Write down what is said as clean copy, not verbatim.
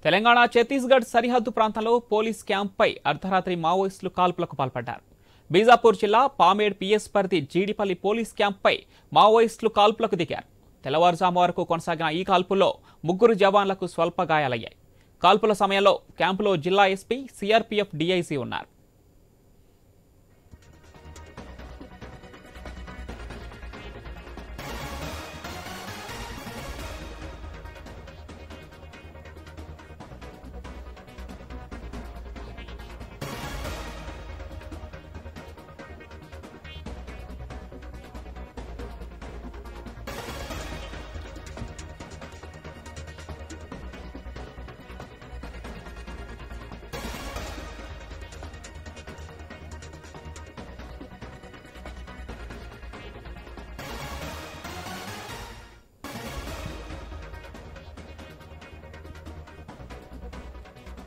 తెలంగాణ ఛత్తీస్గఢ్ సరిహద్దు ప్రాంతంలో పోలీస్ క్యాంప్పై అర్ధరాత్రి మావోయిస్టులు కాల్పులకు పాల్పడ్డారు. బీజాపూర్ జిల్లా పామేడ్ పిఎస్ పరిధి జీడిపల్లి పోలీస్ క్యాంప్పై మావోయిస్టులు కాల్పులకు దిగారు. తెల్లవారుజాము వరకు కొనసాగిన ఈ కాల్పుల్లో 3 జవాన్లకు స్వల్ప గాయాలయ్యాయి. కాల్పుల సమయంలో క్యాంపులో జిల్లా ఎస్పీ, సిఆర్పీఎఫ్ డీఐజీ ఉన్నారు.